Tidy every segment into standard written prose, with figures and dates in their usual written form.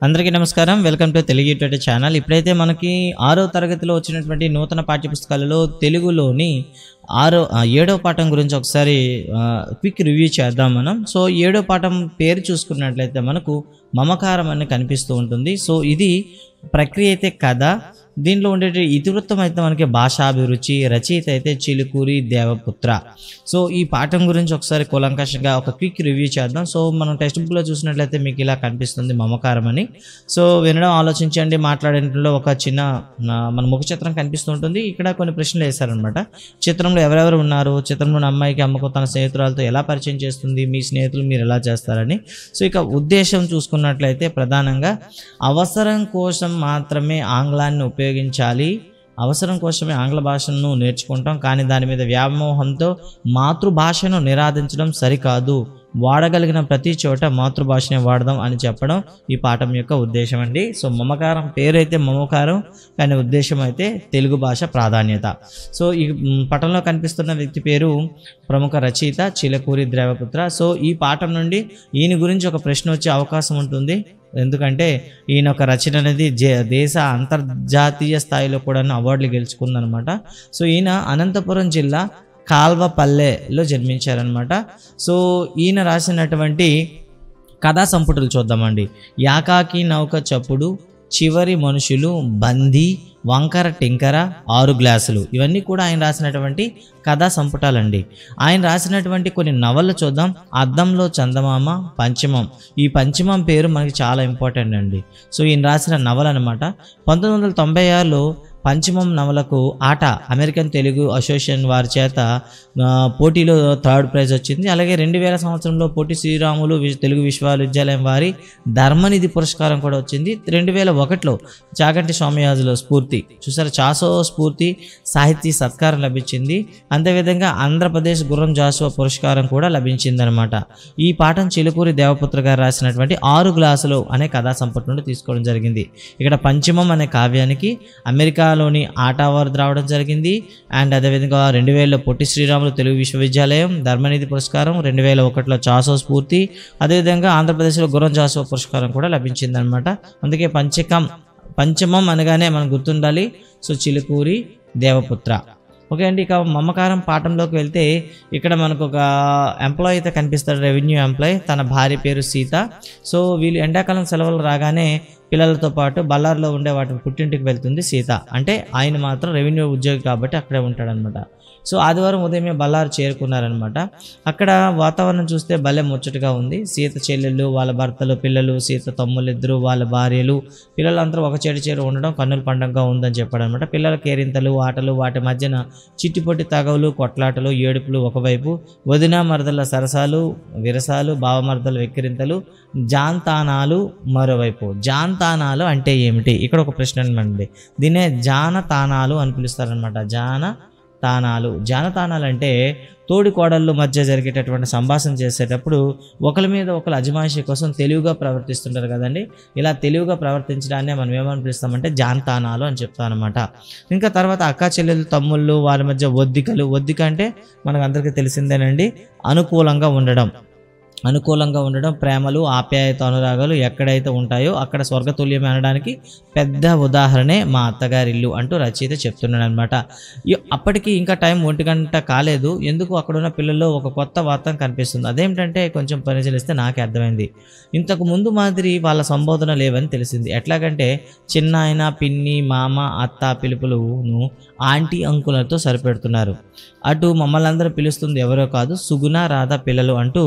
అందరికీ నమస్కారం. Welcome to Telugu YouTube channel. ఇప్పుడైతే మనకి 6వ తరగతిలో వచ్చినటువంటి నూతన పాఠ్యపుస్తకాలలో తెలుగులోని 7వ పాఠం గురించి ఒకసారి క్విక్ రివ్యూ చేద్దాం మనం. సో 7వ పాఠం పేరు చూసుకున్నట్లయితే మనకు మమకారం అని కనిపిస్తూ ఉంటుంది. సో ఇది ప్రక్రియ అయితే కథ. దీంట్లో ఉండే ఇతివృత్తం అయితే మనకి భాషాభిరుచి, రచయిత అయితే చిలుకూరి దేవపుత్ర. సో ఈ పాఠం గురించి ఒకసారి కూలంకషంగా ఒక క్విక్ రివ్యూ చేద్దాం. సో మనం టెక్స్ట్ బుక్లో చూసినట్లయితే మీకు ఇలా కనిపిస్తుంది మమకారం అని. సో వినడం, ఆలోచించండి, మాట్లాడేంట్లో ఒక చిన్న మన ముఖ చిత్రం కనిపిస్తూ ఉంటుంది. ఇక్కడ కొన్ని ప్రశ్నలు వేశారనమాట. చిత్రంలో ఎవరెవరు ఉన్నారు, చిత్రంలోని అమ్మాయికి అమ్మకు తన స్నేహితురాలతో ఎలా పరిచయం చేస్తుంది, మీ స్నేహితులు మీరు ఎలా చేస్తారని. సో ఇక ఉద్దేశం చూసుకున్నట్లయితే ప్రధానంగా అవసరం కోసం మాత్రమే ఆంగ్లాన్ని ఉపయోగించాలి, అవసరం కోసమే ఆంగ్ల భాషను నేర్చుకుంటాం, కానీ దాని మీద వ్యామోహంతో మాతృభాషను నిరాధించడం సరికాదు, వాడగలిగిన ప్రతి చోట మాతృభాషనే వాడదాం అని చెప్పడం ఈ పాఠం యొక్క ఉద్దేశం అండి. సో మమకారం పేరైతే మమకారం, కానీ ఉద్దేశం అయితే తెలుగు భాష ప్రాధాన్యత. సో ఈ పటంలో కనిపిస్తున్న వ్యక్తి పేరు ప్రముఖ రచయిత చిలుకూరి దేవపుత్ర. సో ఈ పాఠం నుండి ఈయన గురించి ఒక ప్రశ్న వచ్చే అవకాశం ఉంటుంది. ఎందుకంటే ఈయన ఒక రచన అనేది దేశ అంతర్జాతీయ స్థాయిలో కూడా అవార్డులు గెలుచుకుందనమాట. సో ఈయన అనంతపురం జిల్లా కాల్వపల్లెలో జన్మించారనమాట. సో ఈయన రాసినటువంటి కథా సంపుటలు చూద్దామండి. యాకాకి నౌక చప్పుడు, చివరి మనుషులు, బందీ, వంకర టింకర, 6 గ్లాసులు, ఇవన్నీ కూడా ఆయన రాసినటువంటి కథా సంపుటాలండి. ఆయన రాసినటువంటి కొన్ని నవళ్ళు చూద్దాం. అద్దంలో చందమామ, పంచమం. ఈ పంచమం పేరు మనకి చాలా ఇంపార్టెంట్ అండి. సో ఈయన రాసిన నవల అనమాట. 1996లో పంచమం నవలకు ఆట అమెరికన్ తెలుగు అసోసియేషన్ వారి చేత పోటీలో 3rd ప్రైజ్ వచ్చింది. అలాగే 2000 సంవత్సరంలో పొట్టి శ్రీరాములు తెలుగు విశ్వవిద్యాలయం వారి ధర్మనిధి పురస్కారం కూడా వచ్చింది. 2001లో చాగంటి స్వామియాజుల స్ఫూర్తి, చూసారు, చాసో స్ఫూర్తి సాహితీ సత్కారం లభించింది. అంతేవిధంగా ఆంధ్రప్రదేశ్ గుర్రం జాషువా పురస్కారం కూడా లభించిందనమాట. ఈ పాఠం చిలుకూరి దేవపుత్ర గారు రాసినటువంటి 6 గ్లాసులు అనే కథా సంపుటి నుండి తీసుకోవడం జరిగింది. ఇక్కడ పంచమం అనే కావ్యానికి అమెరికాలోని ఆట అవార్డు రావడం జరిగింది. అండ్ అదేవిధంగా 2000లో పొట్టి శ్రీరాములు తెలుగు విశ్వవిద్యాలయం ధర్మనిధి పురస్కారం, 2001లో చాసో స్ఫూర్తి, అదేవిధంగా ఆంధ్రప్రదేశ్లో గుర్రం జాషువా పురస్కారం కూడా లభించిందనమాట. అందుకే పంచమం అనగానే మనం గుర్తుండాలి. సో చిలుకూరి దేవపుత్ర. ఓకే అండి. ఇక మమకారం పాఠంలోకి వెళ్తే ఇక్కడ మనకు ఒక ఎంప్లాయీ అయితే కనిపిస్తాడు, రెవెన్యూ ఎంప్లాయీ. తన భార్య పేరు సీత. సో వీళ్ళు ఎండాకాలం సెలవులు రాగానే పిల్లలతో పాటు బళ్ళారిలో ఉండే వాటి పుట్టింటికి వెళ్తుంది సీత. అంటే ఆయన మాత్రం రెవెన్యూ ఉద్యోగి కాబట్టి అక్కడే ఉంటాడనమాట. సో ఆదివారం ఉదయమే బళ్ళారు చేరుకున్నారనమాట. అక్కడ వాతావరణం చూస్తే భలే ముచ్చటగా ఉంది. సీత చెల్లెళ్ళు, వాళ్ళ భర్తలు, పిల్లలు, సీత తమ్ముళ్ళిద్దరు, వాళ్ళ భార్యలు, పిల్లలందరూ ఒక చేరు ఉండడం కన్నుల పండుగగా ఉందని చెప్పాడనమాట. పిల్లల కేరింతలు, ఆటలు, వాటి మధ్యన చిట్టిపొట్టి తగవులు, కొట్లాటలు, ఏడుపులు ఒకవైపు, వదిన మరదల సరసాలు, విరసాలు, బావమరదల వెక్కిరింతలు, జాంతానాలు మరోవైపు. జాంతానాలు అంటే ఏమిటి? ఇక్కడ ఒక ప్రశ్న అండి. దీన్నే జానతానాలు అని పిలుస్తారనమాట. జానతానాలు అంటే తోడి కోడళ్ళు మధ్య జరిగేటటువంటి సంభాషణ చేసేటప్పుడు ఒకరి మీద ఒకరు అజమాయిషి కోసం తెలివిగా ప్రవర్తిస్తుంటారు కదండి. ఇలా తెలివిగా ప్రవర్తించడాన్ని మనం ఏమని పిలుస్తామంటే జాంతానాలు అని చెప్తాం అనమాట. ఇంకా తర్వాత అక్క చెల్లెలు, తమ్ముళ్ళు, వాళ్ళ మధ్య ఒద్దిక అంటే మనకు అందరికీ తెలిసిందేనండి, అనుకూలంగా ఉండడం, ప్రేమలు, ఆప్యాయత, అనురాగాలు ఎక్కడైతే ఉంటాయో అక్కడ స్వర్గతుల్యం అనడానికి పెద్ద ఉదాహరణే మా అత్తగారి ఇల్లు అంటూ రచయిత చెప్తున్నాడు అనమాట. అప్పటికి ఇంకా టైం 1 గంట కాలేదు. ఎందుకు అక్కడ ఉన్న పిల్లల్లో ఒక కొత్త వార్త కనిపిస్తుంది. అదేమిటంటే కొంచెం పరిశీలిస్తే నాకే అర్థమైంది. ఇంతకు ముందు మాదిరి వాళ్ళ సంబోధన లేవని తెలిసింది. ఎట్లాగంటే చిన్నాయన, పిన్ని, మామ, అత్త పిలుపులను ఆంటీ, అంకులతో సరిపెడుతున్నారు. అటు మమ్మల్ని అందరూ పిలుస్తుంది ఎవరో కాదు, సుగుణ, రాధ పిల్లలు అంటూ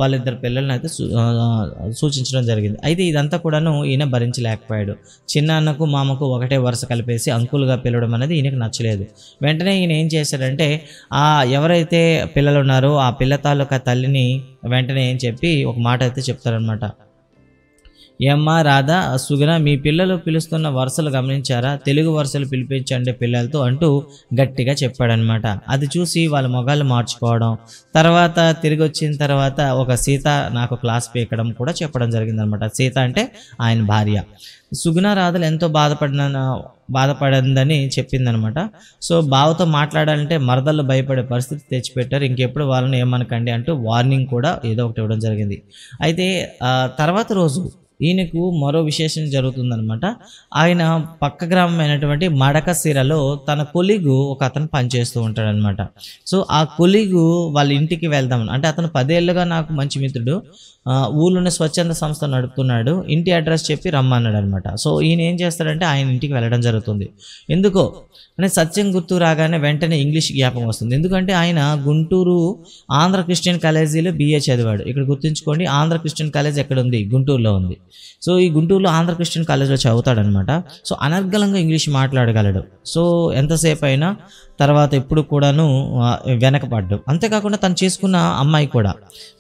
వాళ్ళిద్దరు పిల్లలను అయితే సూచించడం జరిగింది. అయితే ఇదంతా కూడాను ఈయన భరించలేకపోయాడు. చిన్నాన్నకు, మామకు ఒకటే వరుస కలిపేసి అంకులుగా పిలవడం అనేది ఈయనకు నచ్చలేదు. వెంటనే ఈయన ఏం చేశాడంటే ఎవరైతే పిల్లలు ఉన్నారో ఆ పిల్ల తాలూకా తల్లిని వెంటనే ఏం చెప్పి ఒక మాట అయితే చెప్తారనమాట. ఏమ్మా రాధా, సుగుణ, మీ పిల్లలు పిలుస్తున్న వరుసలు గమనించారా? తెలుగు వరుసలు పిలిపించండి పిల్లలతో అంటూ గట్టిగా చెప్పాడనమాట. అది చూసి వాళ్ళ మొగాళ్ళు మార్చుకోవడం, తర్వాత తిరిగి వచ్చిన తర్వాత ఒక సీత నాకు క్లాస్ పీకడం కూడా చెప్పడం జరిగిందనమాట. సీత అంటే ఆయన భార్య. సుగుణ రాధలు ఎంతో బాధపడిందని చెప్పిందనమాట. సో బావతో మాట్లాడాలంటే మరదళ్ళు భయపడే పరిస్థితి తెచ్చిపెట్టారు, ఇంకెప్పుడు వాళ్ళని ఏమనకండి అంటూ వార్నింగ్ కూడా ఏదో ఒకటి ఇవ్వడం జరిగింది. అయితే తర్వాత రోజు ఈయనకు మరో విశేషం జరుగుతుందనమాట. ఆయన పక్క గ్రామమైనటువంటి మడకశిరలో తన కొలీగు ఒక అతను పనిచేస్తూ ఉంటాడనమాట. సో, ఆ కొలీగు వాళ్ళ ఇంటికి వెళ్దామని, అంటే అతను 10 ఏళ్లుగా నాకు మంచి మిత్రుడు. ఊర్లోనే స్వచ్ఛంద సంస్థ నడుపుతున్నాడు. ఇంటి అడ్రస్ చెప్పి రమ్మన్నాడనమాట. సో, ఈయన ఏం చేస్తాడంటే ఆయన ఇంటికి వెళ్ళడం జరుగుతుంది. ఎందుకో అంటే సత్యం గుర్తు రాగానే వెంటనే ఇంగ్లీష్ జ్ఞాపకం వస్తుంది. ఎందుకంటే ఆయన గుంటూరు ఆంధ్ర క్రిస్టియన్ కాలేజీలో BA చదివాడు. ఇక్కడ గుర్తుంచుకోండి, ఆంధ్ర క్రిస్టియన్ కాలేజ్ ఎక్కడుంది? గుంటూరులో ఉంది. సో, ఈ గుంటూరులో ఆంధ్ర క్రిస్టియన్ కాలేజ్‌లో చదువుతాడనమాట. సో, అనర్గళంగా ఇంగ్లీష్ మాట్లాడగలడు. సో, ఎంతసేపు అయినా తర్వాత ఎప్పుడు కూడాను వెనకపడ్డు. అంతేకాకుండా తను చేసుకున్న అమ్మాయి కూడా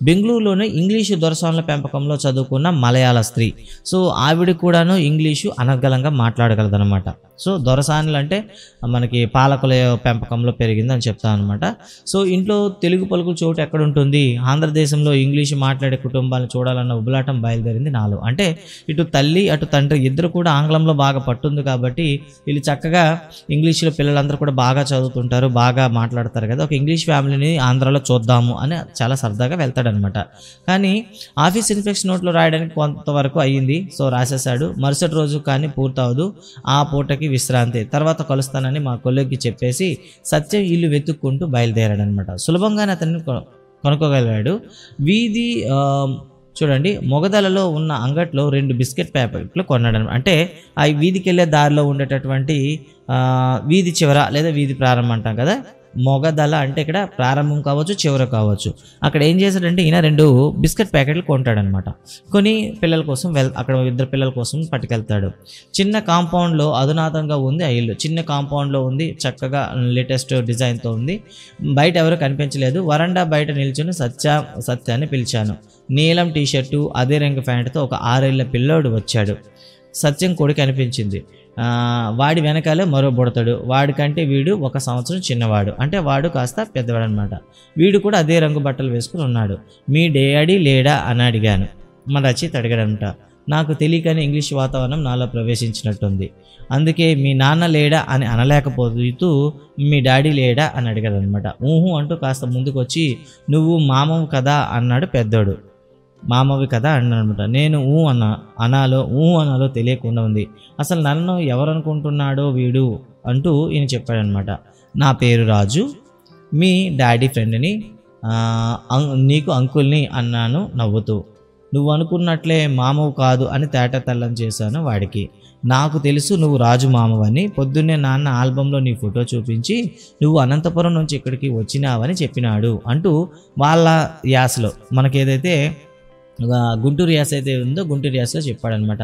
బెంగుళూరులోనే ఇంగ్లీషు దొరసానుల పెంపకంలో చదువుకున్న మలయాళ స్త్రీ. సో, ఆవిడ కూడాను ఇంగ్లీషు అనర్గళంగా మాట్లాడగలదనమాట. సో, దొరసానులు అంటే మనకి పాలకుల పెంపకంలో పెరిగిందని చెప్తాను అనమాట. సో, ఇంట్లో తెలుగు పలుకుల చోటు ఎక్కడుంటుంది? ఆంధ్రదేశంలో ఇంగ్లీషు మాట్లాడే కుటుంబాలను చూడాలన్న ఉబలాటం బయలుదేరింది నాలో. అంటే ఇటు తల్లి అటు తండ్రి ఇద్దరు కూడా ఆంగ్లంలో బాగా పట్టుంది కాబట్టి వీళ్ళు చక్కగా ఇంగ్లీష్లో పిల్లలందరూ కూడా బాగా చదువుతుంటారు, బాగా మాట్లాడతారు కదా, ఒక ఇంగ్లీష్ ఫ్యామిలీని ఆంధ్రాలో చూద్దాము అని చాలా సరదాగా వెళ్తాడనమాట. కానీ ఆఫీస్ ఇన్స్పెక్షన్ నోట్లో రాయడానికి కొంతవరకు అయ్యింది. సో, రాసేసాడు. మరుసటి రోజు కానీ పూర్తవదు. ఆ పూటకి విశ్రాంతి. తర్వాత కలుస్తానని మా కొలీగ్కి చెప్పేసి సత్యం ఇల్లు వెతుక్కుంటూ బయలుదేరాడనమాట. సులభంగానే అతన్ని కనుక్కోగలిగాడు. వీధి చూడండి, మొగదలలో ఉన్న అంగట్లో 2 బిస్కెట్ ప్యాకెట్లు కొన్నాడనమాట. అంటే ఆ వీధికి వెళ్ళే దారిలో ఉండేటటువంటి వీధి చివర లేదా వీధి ప్రారంభం అంటాం కదా, మొగదల అంటే ఇక్కడ ప్రారంభం కావచ్చు, చివర కావచ్చు. అక్కడ ఏం చేశాడంటే ఈయన 2 బిస్కెట్ ప్యాకెట్లు కొంటాడనమాట. కొని పిల్లల కోసం అక్కడ 2 పిల్లల కోసం పట్టుకెళ్తాడు. చిన్న కాంపౌండ్లో అధునాతంగా ఉంది ఆ ఇల్లు. చిన్న కాంపౌండ్లో ఉంది, చక్కగా లేటెస్ట్ డిజైన్తో ఉంది. బయట ఎవరు కనిపించలేదు. వరండా బయట నిల్చుని సత్యాన్ని పిలిచాను. నీలం టీషర్టు, అదే రంగు ప్యాంటుతో ఒక 6 ఏళ్ల పిల్లోడు వచ్చాడు. సత్యం కొడుకు అనిపించింది. వాడి వెనకాలే మరో బుడతాడు. వాడికంటే వీడు 1 సంవత్సరం చిన్నవాడు. అంటే వాడు కాస్త పెద్దవాడు అనమాట. వీడు కూడా అదే రంగు బట్టలు వేసుకుని ఉన్నాడు. మీ డాడీ లేడా అని అడిగాను. మన రచయిత అడిగాడంట. నాకు తెలియకనే ఇంగ్లీష్ వాతావరణం నాలో ప్రవేశించినట్టుంది. అందుకే మీ నాన్న లేడా అని అనలేకపోతూ మీ డాడీ లేడా అని అడిగాడనమాట. ఊహు అంటూ కాస్త ముందుకొచ్చి నువ్వు మామవు కదా అన్నాడు పెద్దోడు. మామవి కదా అన్నమాట. నేను అనాలో తెలియకుండా ఉంది. అసలు నన్ను ఎవరనుకుంటున్నాడో వీడు అంటూ ఈయన చెప్పాడనమాట. నా పేరు రాజు, మీ డాడీ ఫ్రెండ్ని, నీకు అంకుల్ని అన్నాను నవ్వుతూ. నువ్వు అనుకున్నట్లే మామవు కాదు అని తేటతెల్లం చేశాను వాడికి. నాకు తెలుసు నువ్వు రాజు మామవని. పొద్దున్నే నాన్న ఆల్బంలో నీ ఫోటో చూపించి నువ్వు అనంతపురం నుంచి ఇక్కడికి వచ్చినావని చెప్పినాడు అంటూ వాళ్ళ యాసలో మనకేదైతే గుంటూరు యాస అయితే ఉందో గుంటూరు యాసలో చెప్పాడనమాట.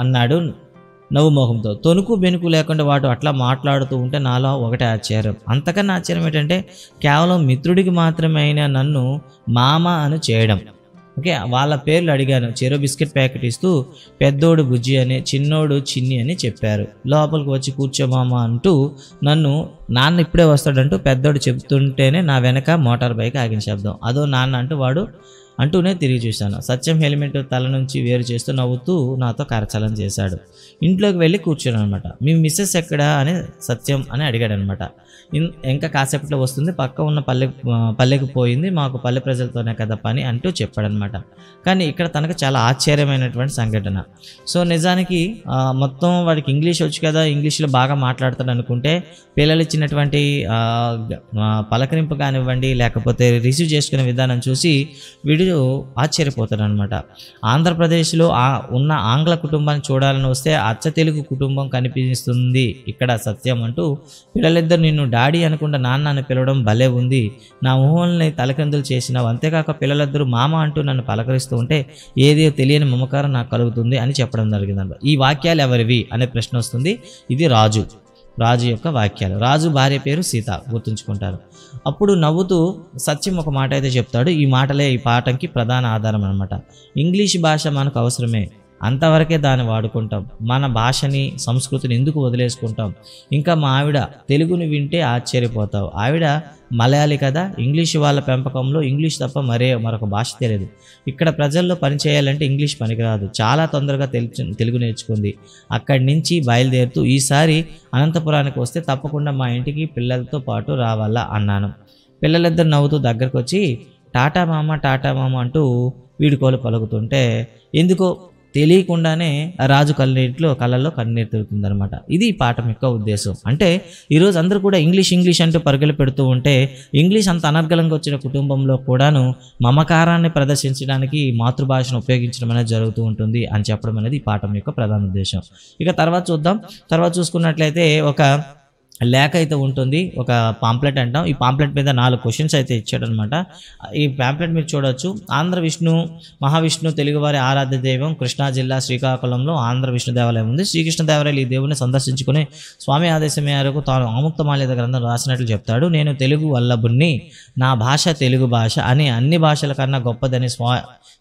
అన్నాడు నవ్వు మొహంతో. తొనుకు బెనుకు లేకుండా వాడు అట్లా మాట్లాడుతూ ఉంటే నాలో ఒకటే ఆశ్చర్యం. అంతకన్నా ఆశ్చర్యం ఏంటంటే కేవలం మిత్రుడికి మాత్రమే అయినా నన్ను మామ అని చేయడం. ఓకే, వాళ్ళ పేర్లు అడిగాను. చెరో బిస్కెట్ ప్యాకెట్ ఇస్తూ పెద్దోడు బుజ్జి అని, చిన్నోడు చిన్ని అని చెప్పారు. లోపలికి వచ్చి కూర్చోమామ అంటూ నన్ను, నాన్న ఇప్పుడే వస్తాడంటూ పెద్దోడు చెబుతుంటేనే నా వెనక మోటార్ బైక్ ఆగిన శబ్దం. అదో నాన్న అంటూనే తిరిగి చూశాను. సత్యం హెల్మెట్ తల నుంచి వేరు చేస్తూ నవ్వుతూ నాతో కరచాలం చేశాడు. ఇంట్లోకి వెళ్ళి కూర్చున్నాను అనమాట. మీ మిస్సెస్ ఎక్కడా అని సత్యం అని అడిగాడనమాట. ఇంకా కాసేపట్లో వస్తుంది, పక్క ఉన్న పల్లెకి పోయింది, మాకు పల్లె ప్రజలతోనే కదా పని అంటూ చెప్పాడనమాట. కానీ ఇక్కడ తనకు చాలా ఆశ్చర్యమైనటువంటి సంఘటన. సో, నిజానికి మొత్తం వాడికి ఇంగ్లీష్ వచ్చు కదా, ఇంగ్లీష్లో బాగా మాట్లాడతాడు అనుకుంటే పిల్లలు ఇచ్చినటువంటి పలకరింపు కానివ్వండి, లేకపోతే రిసీవ్ చేసుకునే విధానం చూసి వీడు ఆశ్చర్యపోతాడు అనమాట. ఆంధ్రప్రదేశ్లో ఉన్న ఆంగ్ల కుటుంబాన్ని చూడాలని వస్తే అచ్చ తెలుగు కుటుంబం కనిపిస్తుంది ఇక్కడ సత్యం అంటూ, పిల్లలిద్దరు నిన్ను డాడీ అనుకుంటా నాన్న అని పిలవడం భలే ఉంది. నా ఊహల్ని తలకిందులు చేసినావు. అంతేకాక పిల్లలిద్దరూ మామ అంటూ నన్ను పలకరిస్తూ ఉంటే ఏదో తెలియని మమకారం నాకు కలుగుతుంది అని చెప్పడం జరిగిందన్నమాట. ఈ వాక్యాలు ఎవరివి అనే ప్రశ్న వస్తుంది. ఇది రాజు యొక్క వాక్యాలు. రాజు భార్య పేరు సీత, గుర్తుంచుకుంటారు. అప్పుడు నవ్వుతూ సత్యం ఒక మాట అయితే చెప్తాడు. ఈ మాటలే ఈ పాఠంకి ప్రధాన ఆధారం అనమాట. ఇంగ్లీష్ భాష మనకు అవసరమే, అంతవరకే దాన్ని వాడుకుంటాం. మన భాషని సంస్కృతిని ఎందుకు వదిలేసుకుంటాం? ఇంకా మా ఆవిడ తెలుగుని వింటే ఆశ్చర్యపోతావు. ఆవిడ మలయాళీ కదా, ఇంగ్లీష్ వాళ్ళ పెంపకంలో ఇంగ్లీష్ తప్ప మరొక భాష తెలియదు. ఇక్కడ ప్రజల్లో పనిచేయాలంటే ఇంగ్లీష్ పనికిరాదు. చాలా తొందరగా తెలుగు నేర్చుకుంది. అక్కడి నుంచి బయలుదేరుతూ ఈసారి అనంతపురానికి వస్తే తప్పకుండా మా ఇంటికి పిల్లలతో పాటు రావాలా అన్నాను. పిల్లలిద్దరు నవ్వుతూ దగ్గరకు వచ్చి టాటా మామ అంటూ వీడుకోలు పలుకుతుంటే ఎందుకో తెలియకుండానే రాజు కళ్ళల్లో కన్నీరు తిరుగుతుందనమాట. ఇది ఈ పాఠం యొక్క ఉద్దేశం. అంటే ఈరోజు అందరూ కూడా ఇంగ్లీష్ అంటూ పరుగులు పెడుతూ ఉంటే ఇంగ్లీష్ అంత అనర్గళంగా వచ్చిన కుటుంబంలో కూడాను మమకారాన్ని ప్రదర్శించడానికి మాతృభాషను ఉపయోగించడం అనేది జరుగుతూ ఉంటుంది అని చెప్పడం అనేది ఈ పాఠం యొక్క ప్రధాన ఉద్దేశం. ఇక తర్వాత చూద్దాం. తర్వాత చూసుకున్నట్లయితే ఒక లేఖ అయితే ఉంటుంది, ఒక పాంప్లెట్ అంటాం. ఈ పాంప్లెట్ మీద 4 క్వశ్చన్స్ అయితే ఇచ్చాడనమాట. ఈ పాంప్లెట్ మీరు చూడొచ్చు. ఆంధ్ర విష్ణు మహావిష్ణు తెలుగువారి ఆరాధ్య దైవం కృష్ణా జిల్లా శ్రీకాకుళంలో ఆంధ్ర విష్ణు దేవాలయం ఉంది. శ్రీకృష్ణదేవరాయలు ఈ దేవుని సందర్శించుకుని స్వామి ఆదేశం మేరకు తాను ఆముక్తమాల్యద గ్రంథం రాసినట్లు చెప్తాడు. నేను తెలుగు వల్లభుణ్ణి, నా భాష తెలుగు భాష అని అన్ని భాషల కన్నా గొప్పదని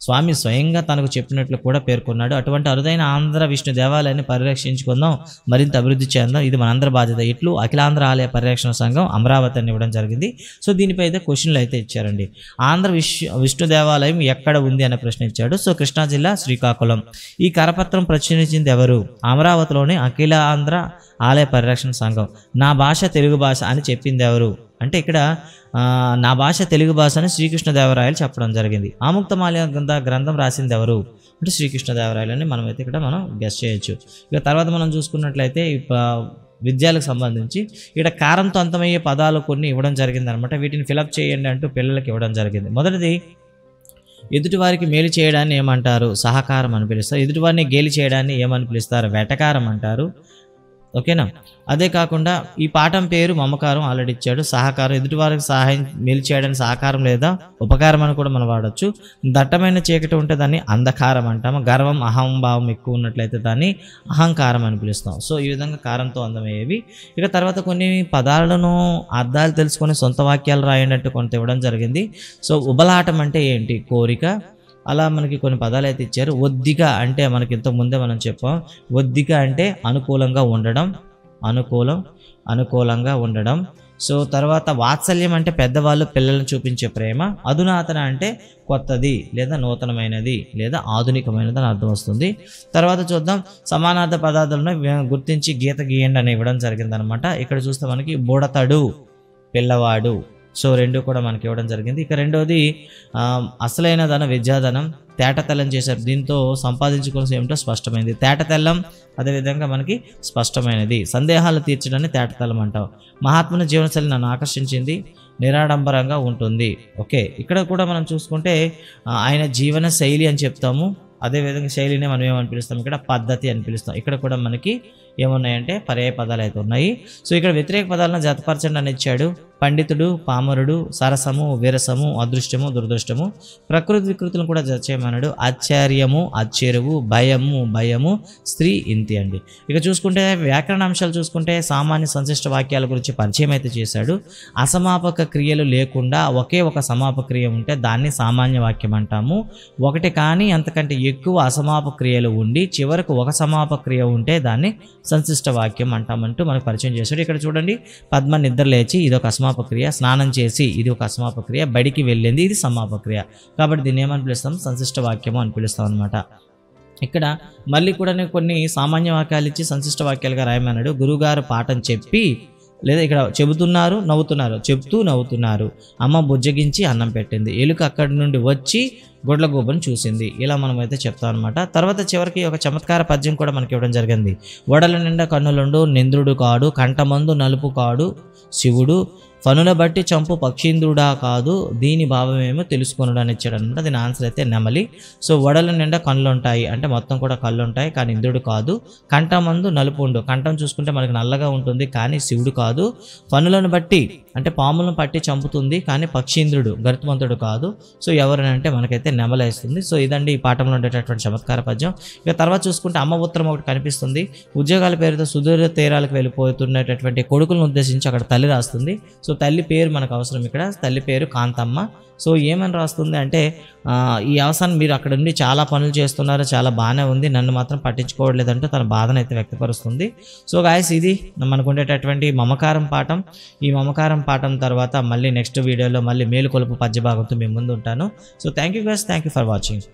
స్వామి స్వయంగా తనకు చెప్పినట్లు కూడా పేర్కొన్నాడు. అటువంటి అరుదైన ఆంధ్ర విష్ణు దేవాలయాన్ని పరిరక్షించుకుందాం, మరింత అభివృద్ధి చేద్దాం, ఇది మనందరి బాధ్యత. ఇట్లు అఖిలాంధ్ర ఆలయ పరిరక్షణ సంఘం అమరావతి అని ఇవ్వడం జరిగింది. సో దీనిపై అయితే క్వశ్చన్లు అయితే ఇచ్చారండి. ఆంధ్ర విష్ణు దేవాలయం ఎక్కడ ఉంది అనే ప్రశ్న ఇచ్చాడు. సో కృష్ణా జిల్లా శ్రీకాకుళం. ఈ కరపత్రం ప్రచురించింది ఎవరు? అమరావతిలోని అఖిలాంధ్ర ఆలయ పరిరక్షణ సంఘం. నా భాష తెలుగు భాష అని చెప్పింది ఎవరు అంటే ఇక్కడ నా భాష తెలుగు భాష అని శ్రీకృష్ణదేవరాయలు చెప్పడం జరిగింది. ఆముక్తమాల్య గ్రంథం రాసింది ఎవరు అంటే శ్రీకృష్ణదేవరాయలు అని మనమైతే ఇక్కడ మనం గెస్ చేయొచ్చు. ఇక తర్వాత మనం చూసుకున్నట్లయితే విద్యాలకు సంబంధించి ఇక్కడ కారంతో అంతమయ్యే పదాలు కొన్ని ఇవ్వడం జరిగింది అనమాట. వీటిని ఫిలప్ చేయండి అంటూ పిల్లలకి ఇవ్వడం జరిగింది. మొదటిది, ఎదుటివారికి మేలు చేయడాన్ని ఏమంటారు? సహకారం అని పిలుస్తారు. ఎదుటివారిని గేలి చేయడాన్ని ఏమని పిలుస్తారు? వెటకారం అంటారు. ఓకేనా? అదే కాకుండా ఈ పాఠం పేరు మమకారం ఆల్రెడీ ఇచ్చాడు. సహకారం, ఎదుటివారికి సహాయం మేలు చేయడానికి సహకారం లేదా ఉపకారం అని కూడా మనం వాడచ్చు. దట్టమైన చీకటి ఉంటే దాన్ని అంధకారం అంటాము. గర్వం అహంభావం ఎక్కువ ఉన్నట్లయితే దాన్ని అహంకారం అని పిలుస్తాం. సో ఈ విధంగా కారంతో అందమయ్యేవి. ఇక తర్వాత కొన్ని పదాలను అర్థాలు తెలుసుకొని సొంత వాక్యాలు రాయండి కొంత ఇవ్వడం జరిగింది. సో ఉబలాటం అంటే ఏంటి? కోరిక. అలా మనకి కొన్ని పదాలు అయితే ఇచ్చారు. ఒద్దిక అంటే మనకి ఇంతకుముందే మనం చెప్పాం. ఒద్దిక అంటే అనుకూలంగా ఉండడం, అనుకూలంగా ఉండడం. సో తర్వాత వాత్సల్యం అంటే పెద్దవాళ్ళు పిల్లలను చూపించే ప్రేమ. అధునాతన అంటే కొత్తది లేదా నూతనమైనది లేదా ఆధునికమైనది అని అర్థం వస్తుంది. తర్వాత చూద్దాం, సమానార్థ పదార్థాలను గుర్తించి గీత గీయండి అని ఇవ్వడం జరిగిందనమాట. ఇక్కడ చూస్తే మనకి బుడతడు, పిల్లవాడు. సో రెండు కూడా మనకి ఇవ్వడం జరిగింది. ఇక రెండవది అసలైన ధనం విద్యాధనం. తేటతెల్లం చేశారు. దీంతో సంపాదించుకోవాల్సి ఏమిటో స్పష్టమైంది. తేటతెల్లం అదేవిధంగా మనకి స్పష్టమైనది. సందేహాలు తీర్చడాన్ని తేటతెల్లం అంటాం. మహాత్ముని జీవనశైలి నన్ను ఆకర్షించింది, నిరాడంబరంగా ఉంటుంది. ఓకే, ఇక్కడ కూడా మనం చూసుకుంటే ఆయన జీవన శైలి అని చెప్తాము. అదేవిధంగా శైలిని మనం ఏమని పిలుస్తాం? ఇక్కడ పద్ధతి అని పిలుస్తాం. ఇక్కడ కూడా మనకి ఏమున్నాయంటే పర్యాయ పదాలు అయితే ఉన్నాయి. సో ఇక్కడ వ్యతిరేక పదాలను జతపరచండి అని ఇచ్చాడు. పండితుడు, పామరుడు, సరసము, విరసము, అదృష్టము, దురదృష్టము. ప్రకృతి వికృతులను కూడా జత చేయమన్నాడు. ఆశ్చర్యము, ఆశ్చర్యము, భయము, స్త్రీ, ఇంతి అండి. ఇక చూసుకుంటే వ్యాకరణ అంశాలు చూసుకుంటే సామాన్య సంశిష్ట వాక్యాల గురించి పరిచయం అయితే చేశాడు. అసమాపక క్రియలు లేకుండా ఒకే ఒక సమాపక క్రియ ఉంటే దాన్ని సామాన్య వాక్యం అంటాము. ఒకటి కానీ అంతకంటే ఎక్కువ అసమాపక క్రియలు ఉండి చివరకు ఒక సమాపక క్రియ ఉంటే దాన్ని సంశిష్ట వాక్యం అంటామంటూ మనకు పరిచయం చేశాడు. ఇక్కడ చూడండి, పద్మ నిద్ర లేచి ఇది ఒక అసమాపక క్రియ, స్నానం చేసి ఇది ఒక అసమాపక క్రియ, బడికి వెళ్ళింది ఇది సమాపక క్రియ. కాబట్టి దీన్ని ఏమని పిలుస్తాం? సంశిష్ట వాక్యము అని పిలుస్తాం అనమాట. ఇక్కడ మళ్ళీ కూడా కొన్ని సామాన్య వాక్యాలు ఇచ్చి సంశిష్ట వాక్యాలుగా రాయమన్నాడు. గురువుగారు పాఠం చెప్పి లేదా ఇక్కడ చెబుతున్నారు, నవ్వుతున్నారు, చెప్తూ నవ్వుతున్నారు. అమ్మ బుజ్జగించి అన్నం పెట్టింది. ఎలుక అక్కడి నుండి వచ్చి గొడ్లగూబను చూసింది. ఇలా మనం అయితే చెప్తాం అనమాట. తర్వాత చివరికి ఒక చమత్కార పద్యం కూడా మనకి ఇవ్వడం జరిగింది. వడల నిండా కన్నులుండు, నింద్రుడు కాడు, కంఠమందు నలుపు కాడు శివుడు, ఫనుల బట్టి చంపు పక్షీంద్రుడా కాదు, దీని భావమేమో తెలుసుకొనుడు అని ఇచ్చాడు అనమాట. దీని ఆన్సర్ అయితే నెమలి. సో వడల నిండా కళ్ళు ఉంటాయి అంటే మొత్తం కూడా కళ్ళు ఉంటాయి కానీ ఇంద్రుడు కాదు. కంఠమందు నలుపు ఉండు, కంఠం చూసుకుంటే మనకి నల్లగా ఉంటుంది కానీ శివుడు కాదు. ఫనులను బట్టి అంటే పాములను పట్టి చంపుతుంది కానీ పక్షీంద్రుడు గరుత్మంతుడు కాదు. సో ఎవరని అంటే మనకైతే నెమలేస్తుంది. సో ఇదండి ఈ పాఠంలో ఉండేటటువంటి చమత్కార పద్యం. ఇక తర్వాత చూసుకుంటే అమ్మ ఉత్తరం ఒకటి కనిపిస్తుంది. ఉద్యోగాల పేరుతో సుదూర తీరాలకు వెళ్ళిపోతున్నటువంటి కొడుకులను ఉద్దేశించి అక్కడ తల్లి రాస్తుంది. సో తల్లి పేరు మనకు అవసరం. ఇక్కడ తల్లి పేరు కాంతమ్మ. సో ఏమని రాస్తుంది అంటే ఈ అవసరం మీరు అక్కడ ఉండి చాలా పనులు చేస్తున్నారు, చాలా బాగానే ఉంది, నన్ను మాత్రం పట్టించుకోవట్లేదంటూ తన బాధను అయితే వ్యక్తపరుస్తుంది. సో గాయస్ ఇది మనకు ఉండేటటువంటి మమకారం పాఠం. ఈ మమకారం పాఠం తర్వాత మళ్ళీ నెక్స్ట్ వీడియోలో మళ్ళీ మేలుకొలుపు పద్య భాగంతో మేము ముందు ఉంటాను. So thank you guys, thank you for watching.